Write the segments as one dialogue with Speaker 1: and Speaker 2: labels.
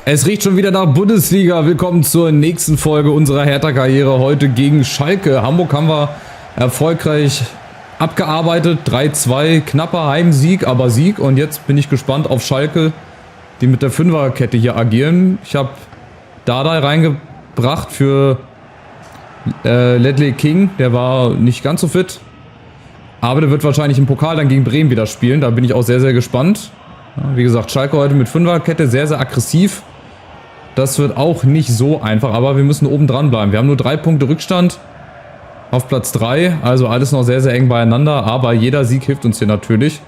Speaker 1: Es riecht schon wieder nach Bundesliga. Willkommen zur nächsten Folge unserer Hertha-Karriere. Heute gegen Schalke. Hamburg haben wir erfolgreich abgearbeitet. 3-2, knapper Heimsieg, aber Sieg. Und jetzt bin ich gespannt auf Schalke, die mit der Fünferkette hier agieren. Ich habe Dardai reingebracht für Ledley King. Der war nicht ganz so fit. Aber der wird wahrscheinlich im Pokal dann gegen Bremen wieder spielen. Da bin ich auch sehr, sehr gespannt. Ja, wie gesagt, Schalke heute mit Fünferkette, sehr, sehr aggressiv. Das wird auch nicht so einfach, aber wir müssen oben dran bleiben. Wir haben nur 3 Punkte Rückstand auf Platz 3. Also alles noch sehr, sehr eng beieinander. Aber jeder Sieg hilft uns hier natürlich.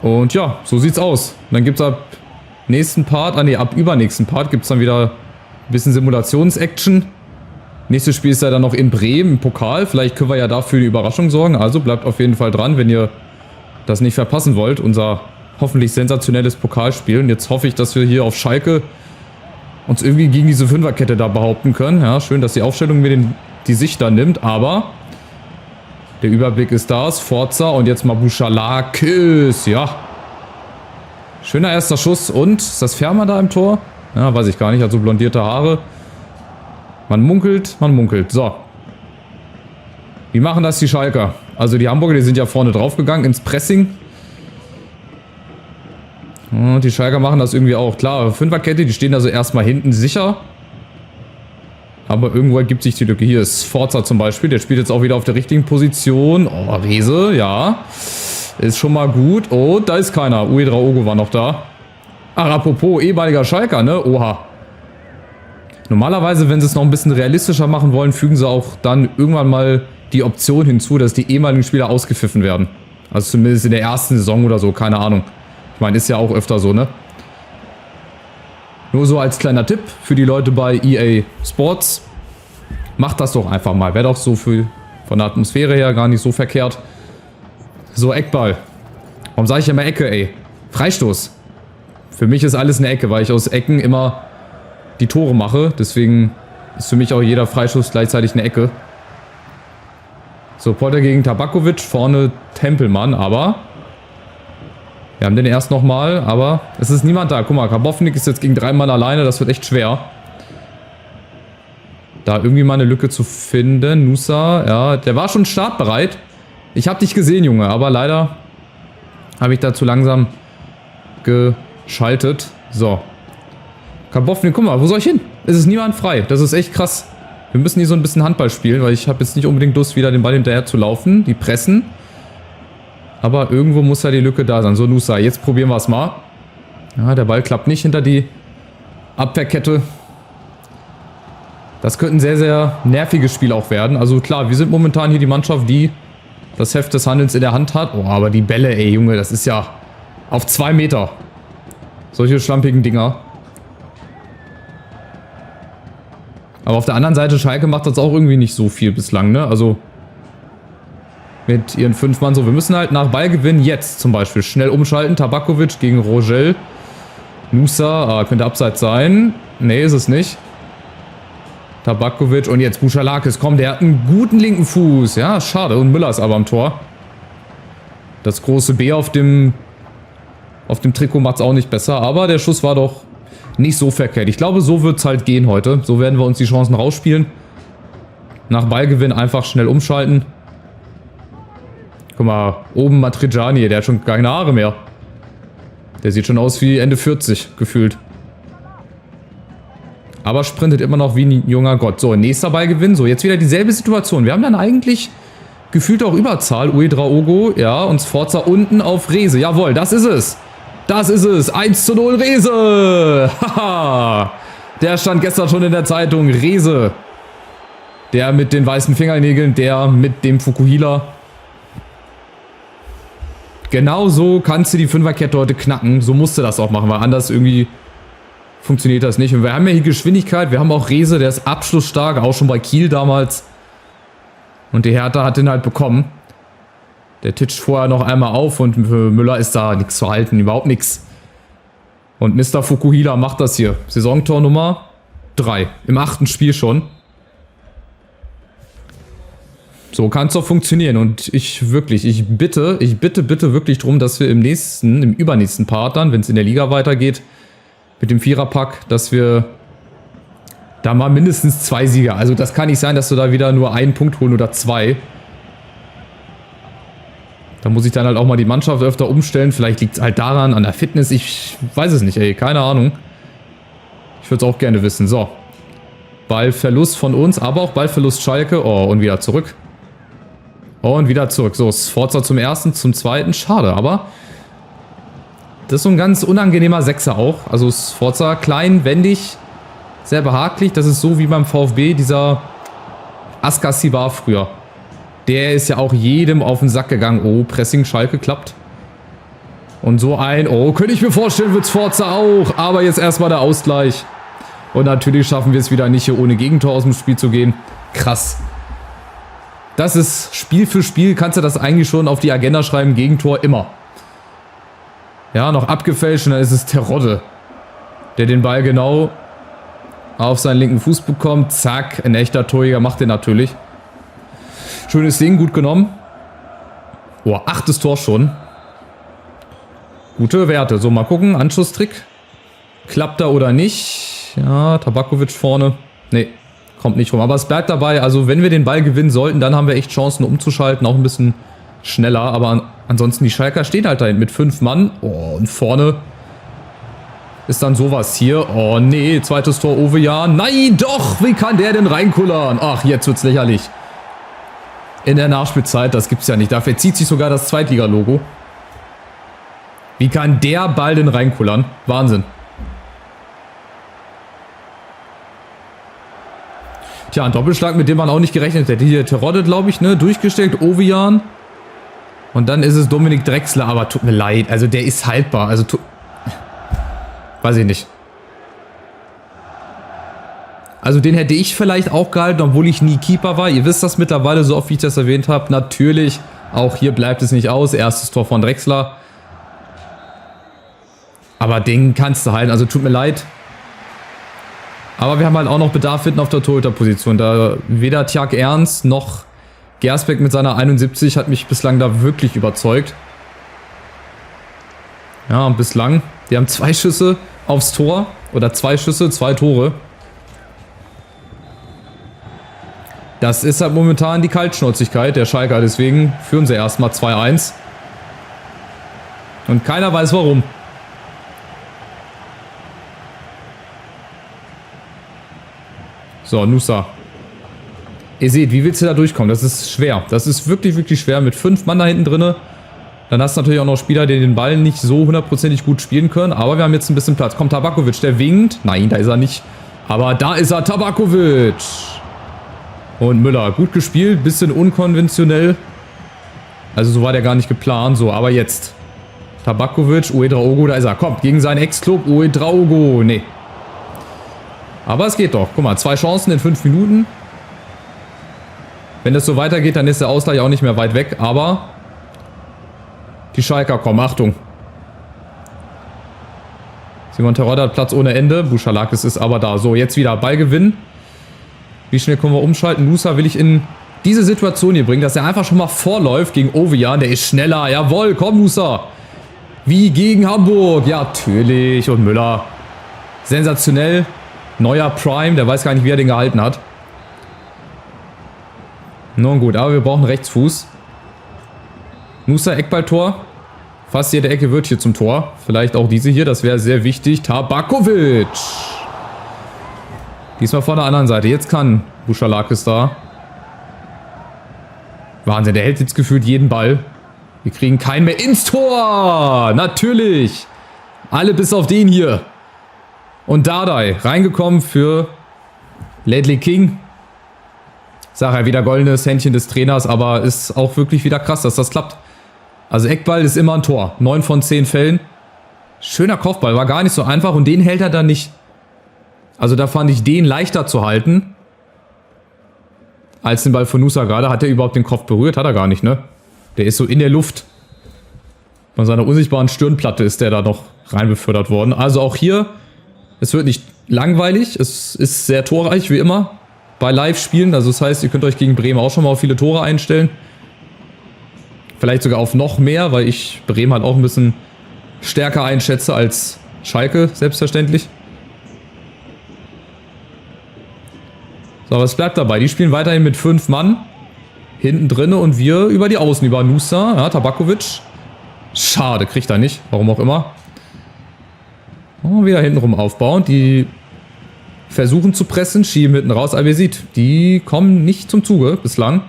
Speaker 1: Und ja, so sieht's aus. Und dann gibt es ab nächsten Part, ab übernächsten Part gibt es dann wieder ein bisschen Simulations-Action. Nächstes Spiel ist ja dann noch in Bremen im Pokal. Vielleicht können wir ja dafür eine Überraschung sorgen. Also bleibt auf jeden Fall dran, wenn ihr das nicht verpassen wollt. Unser hoffentlich sensationelles Pokalspiel. Und jetzt hoffe ich, dass wir hier auf Schalke uns irgendwie gegen diese Fünferkette da behaupten können. Ja, schön, dass die Aufstellung mir die Sicht da nimmt. Aber der Überblick ist da. Sforza und jetzt mal Buchalakis. Ja. Schöner erster Schuss. Und ist das Fermer da im Tor? Ja, weiß ich gar nicht. Also blondierte Haare. Man munkelt, man munkelt. So. Wie machen das die Schalker? Also die Hamburger, die sind ja vorne drauf gegangen ins Pressing. Und die Schalker machen das irgendwie auch. Klar, Fünferkette, die stehen also erstmal hinten sicher. Aber irgendwo ergibt sich die Lücke. Hier ist Sforza zum Beispiel. Der spielt jetzt auch wieder auf der richtigen Position. Oh, Rese, ja. Ist schon mal gut. Oh, da ist keiner. Uedraogo war noch da. Ach, apropos ehemaliger Schalker, ne? Oha. Normalerweise, wenn sie es noch ein bisschen realistischer machen wollen, fügen sie auch dann irgendwann mal die Option hinzu, dass die ehemaligen Spieler ausgepfiffen werden. Also zumindest in der ersten Saison oder so, keine Ahnung. Ich meine, ist ja auch öfter so, ne? Nur so als kleiner Tipp für die Leute bei EA Sports. Macht das doch einfach mal. Wäre doch so von der Atmosphäre her gar nicht so verkehrt. So, Eckball. Warum sage ich immer Ecke, ey? Freistoß. Für mich ist alles eine Ecke, weil ich aus Ecken immer die Tore mache. Deswegen ist für mich auch jeder Freistoß gleichzeitig eine Ecke. So, Potter gegen Tabakovic. Vorne Tempelmann, aber wir haben den erst nochmal, aber es ist niemand da. Guck mal, Karbovnik ist jetzt gegen 3 Mann alleine. Das wird echt schwer, da irgendwie mal eine Lücke zu finden. Nusa, ja, der war schon startbereit. Ich habe dich gesehen, Junge, aber leider habe ich da zu langsam geschaltet. So. Karbovnik, guck mal, wo soll ich hin? Es ist niemand frei. Das ist echt krass. Wir müssen hier so ein bisschen Handball spielen, weil ich habe jetzt nicht unbedingt Lust, wieder den Ball hinterher zu laufen. Die pressen. Aber irgendwo muss ja die Lücke da sein. So, Nusa, jetzt probieren wir es mal. Ja, der Ball klappt nicht hinter die Abwehrkette. Das könnte ein sehr, sehr nerviges Spiel auch werden. Also klar, wir sind momentan hier die Mannschaft, die das Heft des Handelns in der Hand hat. Oh, aber die Bälle, ey, Junge, das ist ja auf 2 Meter. Solche schlampigen Dinger. Aber auf der anderen Seite, Schalke macht das auch irgendwie nicht so viel bislang, ne? Also mit ihren 5 Mann so. Wir müssen halt nach Ballgewinn jetzt zum Beispiel schnell umschalten. Tabakovic gegen Rogel. Nusa, könnte abseits sein. Nee, ist es nicht. Tabakovic und jetzt Buchalakis. Komm, der hat einen guten linken Fuß. Ja, schade. Und Müller ist aber am Tor. Das große B auf dem Trikot macht es auch nicht besser. Aber der Schuss war doch nicht so verkehrt. Ich glaube, so wird es halt gehen heute. So werden wir uns die Chancen rausspielen. Nach Ballgewinn einfach schnell umschalten. Guck mal, oben Matriciani, der hat schon keine Haare mehr. Der sieht schon aus wie Ende 40, gefühlt. Aber sprintet immer noch wie ein junger Gott. So, nächster Ballgewinn. So, jetzt wieder dieselbe Situation. Wir haben dann eigentlich gefühlt auch Überzahl. Uedraogo, ja, und Sforza unten auf Rese. Jawohl, das ist es. Das ist es. 1:0 Rese. Haha. Der stand gestern schon in der Zeitung. Rese. Der mit den weißen Fingernägeln, der mit dem Fukuhila. Genau so kannst du die Fünferkette heute knacken. So musst du das auch machen, weil anders irgendwie funktioniert das nicht. Und wir haben ja hier Geschwindigkeit. Wir haben auch Rese, der ist abschlussstark, auch schon bei Kiel damals. Und die Hertha hat den halt bekommen. Der titscht vorher noch einmal auf und für Müller ist da nichts zu halten, überhaupt nichts. Und Mr. Fukuhila macht das hier. Saisontor Nummer 3. Im 8. Spiel schon. So kann es doch funktionieren. Und ich bitte wirklich darum, dass wir im übernächsten Part dann, wenn es in der Liga weitergeht, mit dem Viererpack, dass wir da mal mindestens 2 Sieger. Also das kann nicht sein, dass du da wieder nur einen Punkt holen oder 2. Da muss ich dann halt auch mal die Mannschaft öfter umstellen. Vielleicht liegt es halt daran, an der Fitness. Ich weiß es nicht, ey. Keine Ahnung. Ich würde es auch gerne wissen. So. Ballverlust von uns, aber auch Ballverlust Schalke. Oh, und wieder zurück. Oh, und wieder zurück. So, Sforza zum ersten, zum zweiten. Schade, aber das ist so ein ganz unangenehmer Sechser auch. Also Sforza klein, wendig, sehr behaglich. Das ist so wie beim VfB dieser Askasi war früher. Der ist ja auch jedem auf den Sack gegangen. Oh, Pressing Schalke klappt. Und so ein, oh, könnte ich mir vorstellen, wird Sforza auch. Aber jetzt erstmal der Ausgleich. Und natürlich schaffen wir es wieder nicht, hier ohne Gegentor aus dem Spiel zu gehen. Krass. Das ist Spiel für Spiel, kannst du das eigentlich schon auf die Agenda schreiben, Gegentor immer. Ja, noch abgefälscht und dann ist es Terodde, der den Ball genau auf seinen linken Fuß bekommt. Zack, ein echter Torjäger macht den natürlich. Schönes Ding, gut genommen. Boah, 8. Tor schon. Gute Werte. So, mal gucken. Anschlusstrick. Klappt er oder nicht? Ja, Tabakovic vorne. Nee, kommt nicht rum. Aber es bleibt dabei. Also, wenn wir den Ball gewinnen sollten, dann haben wir echt Chancen umzuschalten. Auch ein bisschen schneller. Aber ansonsten, die Schalker stehen halt da hinten mit 5 Mann. Oh, und vorne ist dann sowas hier. Oh, nee. 2. Tor Ovejan. Nein, doch. Wie kann der denn reinkullern? Ach, jetzt wird's lächerlich. In der Nachspielzeit, das gibt's ja nicht. Da verzieht sich sogar das Zweitliga-Logo. Wie kann der Ball denn reinkullern? Wahnsinn. Tja, ein Doppelschlag, mit dem man auch nicht gerechnet hätte. Hier Terodde, glaube ich, ne? Durchgesteckt, Ovejan. Und dann ist es Dominik Drexler, aber tut mir leid. Also der ist haltbar. Also weiß ich nicht. Also den hätte ich vielleicht auch gehalten, obwohl ich nie Keeper war. Ihr wisst das mittlerweile, so oft wie ich das erwähnt habe. Natürlich, auch hier bleibt es nicht aus. Erstes Tor von Drexler. Aber den kannst du halten. Also tut mir leid. Aber wir haben halt auch noch Bedarf hinten auf der Torhüterposition. Da weder Tjag Ernst noch Gersbeck mit seiner 71 hat mich bislang da wirklich überzeugt. Ja, und bislang. Die haben 2 Schüsse aufs Tor. Oder 2 Schüsse, 2 Tore. Das ist halt momentan die Kaltschnäuzigkeit der Schalker. Deswegen führen sie erstmal 2-1. Und keiner weiß warum. So, Nusa. Ihr seht, wie willst du da durchkommen? Das ist schwer. Das ist wirklich, wirklich schwer. Mit 5 Mann da hinten drin. Dann hast du natürlich auch noch Spieler, die den Ball nicht so hundertprozentig gut spielen können. Aber wir haben jetzt ein bisschen Platz. Kommt Tabakovic, der winkt. Nein, da ist er nicht. Aber da ist er, Tabakovic. Und Müller, gut gespielt, bisschen unkonventionell. Also so war der gar nicht geplant. So, aber jetzt. Tabakovic, Ouedraogo, da ist er. Kommt, gegen seinen Ex-Club, Ouedraogo. Nee. Aber es geht doch. Guck mal, 2 Chancen in 5 Minuten. Wenn das so weitergeht, dann ist der Ausgleich auch nicht mehr weit weg. Aber die Schalker kommen, Achtung. Simon Terodde hat Platz ohne Ende. Buchalakis ist aber da. So, jetzt wieder Ballgewinn. Wie schnell können wir umschalten? Nusa will ich in diese Situation hier bringen, dass er einfach schon mal vorläuft gegen Ovejan. Der ist schneller. Jawohl, komm Nusa. Wie gegen Hamburg. Ja, natürlich. Und Müller. Sensationell. Neuer Prime. Der weiß gar nicht, wie er den gehalten hat. Nun gut, aber wir brauchen Rechtsfuß. Nusa, Eckballtor. Fast jede Ecke wird hier zum Tor. Vielleicht auch diese hier. Das wäre sehr wichtig. Tabakovic. Diesmal von der anderen Seite. Jetzt kann Buchalakis da. Wahnsinn, der hält jetzt gefühlt jeden Ball. Wir kriegen keinen mehr ins Tor. Natürlich. Alle bis auf den hier. Und Dardai reingekommen für Ledley King. Sag ja, wieder goldenes Händchen des Trainers, aber ist auch wirklich wieder krass, dass das klappt. Also Eckball ist immer ein Tor. 9 von 10 Fällen. Schöner Kopfball, war gar nicht so einfach und den hält er dann nicht. Also da fand ich den leichter zu halten als den Ball von Nusa gerade. Hat er überhaupt den Kopf berührt? Hat er gar nicht, ne? Der ist so in der Luft. Von seiner unsichtbaren Stirnplatte ist der da noch rein befördert worden. Also auch hier, es wird nicht langweilig. Es ist sehr torreich, wie immer, bei Live-Spielen. Also das heißt, ihr könnt euch gegen Bremen auch schon mal auf viele Tore einstellen. Vielleicht sogar auf noch mehr, weil ich Bremen halt auch ein bisschen stärker einschätze als Schalke, selbstverständlich. So, was bleibt dabei? Die spielen weiterhin mit 5 Mann. Hinten drinne und wir über die Außen, über Nusa, ja, Tabakovic. Schade, kriegt er nicht, warum auch immer. Oh, wieder hintenrum aufbauen. Die versuchen zu pressen, schieben hinten raus, aber ihr seht, die kommen nicht zum Zuge bislang.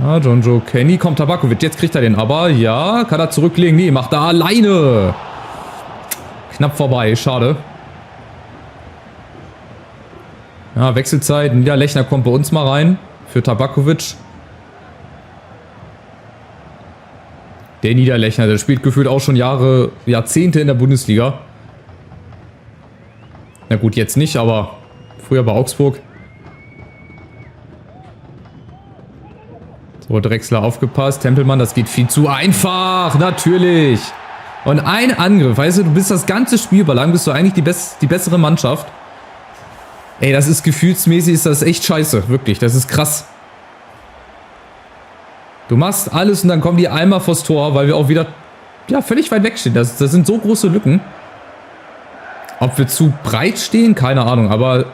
Speaker 1: Ja, John Joe Kenny, kommt Tabakovic, jetzt kriegt er den aber. Ja, kann er zurücklegen? Nee, macht er alleine. Knapp vorbei, schade. Ja, Wechselzeit, Niederlechner kommt bei uns mal rein. Für Tabakovic. Der Niederlechner, der spielt gefühlt auch schon Jahre, Jahrzehnte in der Bundesliga. Na gut, jetzt nicht, aber früher bei Augsburg. So, Drexler aufgepasst. Tempelmann, das geht viel zu einfach. Natürlich. Und ein Angriff. Weißt du, du bist das ganze Spiel über lang, bist du eigentlich die bessere Mannschaft. Ey, das ist gefühlsmäßig, ist das echt scheiße. Wirklich, das ist krass. Du machst alles und dann kommen die einmal vors Tor, weil wir auch wieder völlig weit weg stehen. Das sind so große Lücken. Ob wir zu breit stehen? Keine Ahnung, aber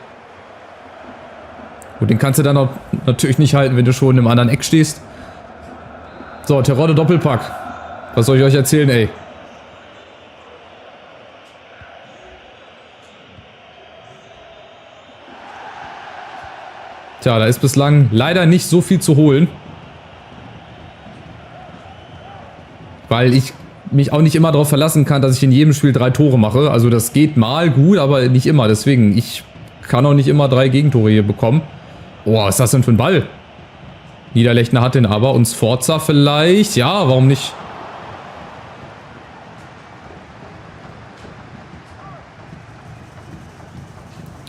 Speaker 1: gut, den kannst du dann auch natürlich nicht halten, wenn du schon im anderen Eck stehst. So, Terodde Doppelpack. Was soll ich euch erzählen, ey? Tja, da ist bislang leider nicht so viel zu holen. Weil ich mich auch nicht immer darauf verlassen kann, dass ich in jedem Spiel 3 Tore mache. Also das geht mal gut, aber nicht immer. Deswegen, ich kann auch nicht immer 3 Gegentore hier bekommen. Oh, was ist das denn für ein Ball? Niederlechner hat den aber. Und Sforza vielleicht? Ja, warum nicht?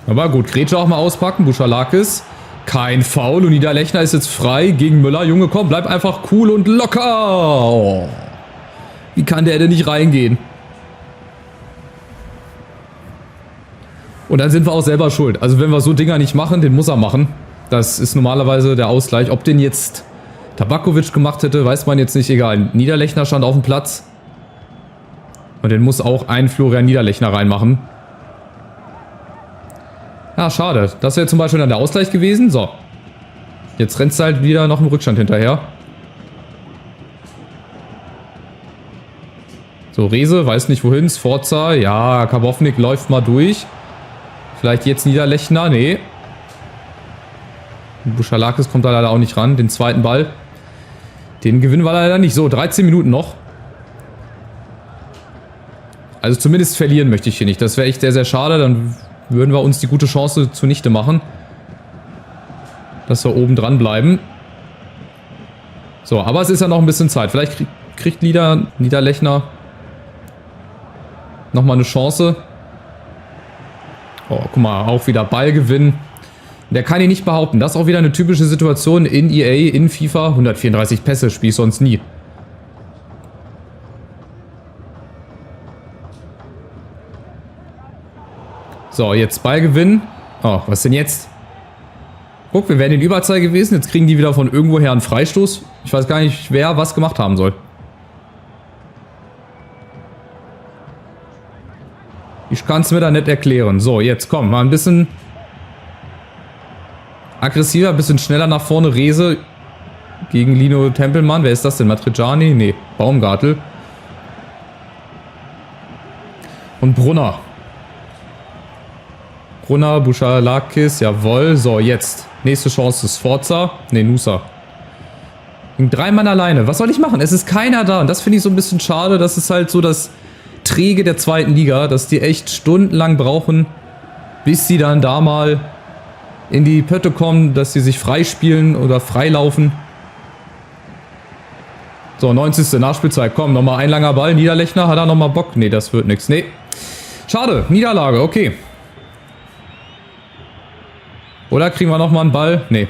Speaker 1: Aber gut, Gretsche auch mal auspacken. Buschalakis. Kein Foul und Niederlechner ist jetzt frei gegen Müller. Junge, komm, bleib einfach cool und locker. Oh. Wie kann der denn nicht reingehen? Und dann sind wir auch selber schuld. Also wenn wir so Dinger nicht machen, den muss er machen. Das ist normalerweise der Ausgleich. Ob den jetzt Tabakovic gemacht hätte, weiß man jetzt nicht. Egal. Niederlechner stand auf dem Platz. Und den muss auch ein Florian Niederlechner reinmachen. Ja, schade. Das wäre zum Beispiel dann der Ausgleich gewesen. So. Jetzt rennst du halt wieder noch im Rückstand hinterher. So, Rehse, weiß nicht wohin. Sforza, ja, Karbovnik läuft mal durch. Vielleicht jetzt Niederlechner, nee. Buschalakis kommt da leider auch nicht ran. Den zweiten Ball. Den gewinnen wir leider nicht. So, 13 Minuten noch. Also zumindest verlieren möchte ich hier nicht. Das wäre echt sehr, sehr schade. Dann würden wir uns die gute Chance zunichte machen. Dass wir oben dran bleiben. So, aber es ist ja noch ein bisschen Zeit. Vielleicht kriegt Niederlechner nochmal eine Chance. Oh, guck mal, auch wieder Ballgewinn. Der kann ihn nicht behaupten. Das ist auch wieder eine typische Situation in EA, in FIFA. 134 Pässe spiele ich sonst nie. So, jetzt Ballgewinn. Oh, was denn jetzt? Guck, wir wären in Überzahl gewesen. Jetzt kriegen die wieder von irgendwoher einen Freistoß. Ich weiß gar nicht, wer was gemacht haben soll. Ich kann es mir da nicht erklären. So, jetzt komm, mal ein bisschen aggressiver, ein bisschen schneller nach vorne. Rehse gegen Lino Tempelmann. Wer ist das denn? Matriciani? Nee, Baumgartel. Und Brunner. Brunner, Buschalakis, jawohl. So, jetzt. Nächste Chance ist Sforza. Ne, Nusa. 3 Mann alleine. Was soll ich machen? Es ist keiner da. Und das finde ich so ein bisschen schade. Das ist halt so das Träge der zweiten Liga, dass die echt stundenlang brauchen, bis sie dann da mal in die Pötte kommen, dass sie sich freispielen oder freilaufen. So, 90. Nachspielzeit. Komm, nochmal ein langer Ball. Niederlechner, hat er nochmal Bock? Nee, das wird nichts. Nee. Schade. Niederlage, okay. Oder kriegen wir nochmal einen Ball? Nee.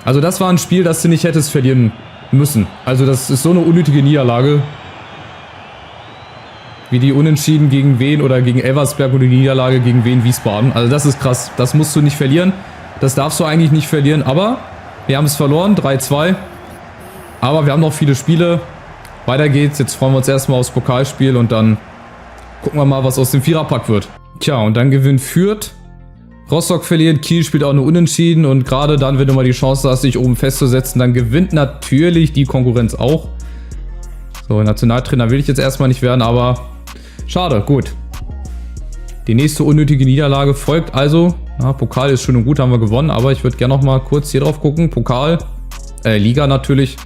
Speaker 1: Also das war ein Spiel, das du nicht hättest verlieren müssen. Also das ist so eine unnötige Niederlage. Wie die Unentschieden gegen Wien oder gegen Elversberg oder die Niederlage gegen Wien Wiesbaden. Also das ist krass. Das musst du nicht verlieren. Das darfst du eigentlich nicht verlieren. Aber wir haben es verloren. 3-2. Aber wir haben noch viele Spiele. Weiter geht's. Jetzt freuen wir uns erstmal aufs Pokalspiel und dann gucken wir mal, was aus dem Viererpack wird. Tja, und dann gewinnt Fürth. Rostock verliert, Kiel spielt auch nur unentschieden und gerade dann, wenn du mal die Chance hast, sich oben festzusetzen, dann gewinnt natürlich die Konkurrenz auch. So, Nationaltrainer will ich jetzt erstmal nicht werden, aber schade, gut. Die nächste unnötige Niederlage folgt also. Ja, Pokal ist schön und gut, haben wir gewonnen, aber ich würde gerne noch mal kurz hier drauf gucken. Pokal, Liga natürlich.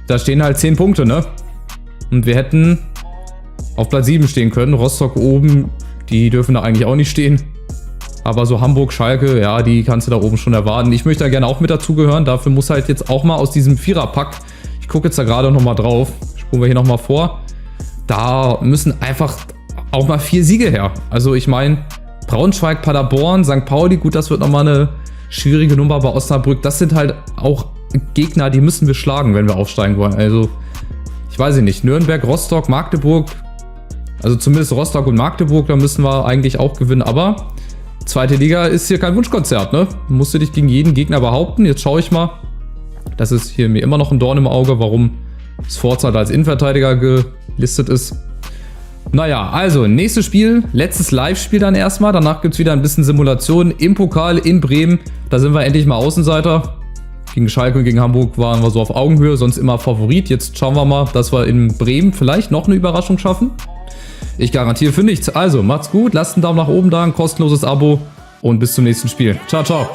Speaker 1: Da stehen halt 10 Punkte, ne? Und wir hätten auf Platz 7 stehen können. Rostock oben, die dürfen da eigentlich auch nicht stehen. Aber so Hamburg, Schalke, ja, die kannst du da oben schon erwarten. Ich möchte da gerne auch mit dazugehören. Dafür muss halt jetzt auch mal aus diesem Viererpack, ich gucke jetzt da gerade noch mal drauf, spulen wir hier noch mal vor, da müssen einfach auch mal 4 Siege her. Also ich meine, Braunschweig, Paderborn, St. Pauli, gut, das wird nochmal eine schwierige Nummer bei Osnabrück. Das sind halt auch Gegner, die müssen wir schlagen, wenn wir aufsteigen wollen. Also, ich weiß nicht, Nürnberg, Rostock, Magdeburg, also zumindest Rostock und Magdeburg, da müssen wir eigentlich auch gewinnen. Aber zweite Liga ist hier kein Wunschkonzert, ne? Musst du dich gegen jeden Gegner behaupten. Jetzt schaue ich mal. Das ist hier mir immer noch ein Dorn im Auge, warum Sforza als Innenverteidiger gelistet ist. Naja, also nächstes Spiel, letztes Live-Spiel dann erstmal. Danach gibt es wieder ein bisschen Simulation im Pokal in Bremen. Da sind wir endlich mal Außenseiter. Gegen Schalke und gegen Hamburg waren wir so auf Augenhöhe, sonst immer Favorit. Jetzt schauen wir mal, dass wir in Bremen vielleicht noch eine Überraschung schaffen. Ich garantiere für nichts. Also macht's gut, lasst einen Daumen nach oben da, ein kostenloses Abo und bis zum nächsten Spiel. Ciao, ciao.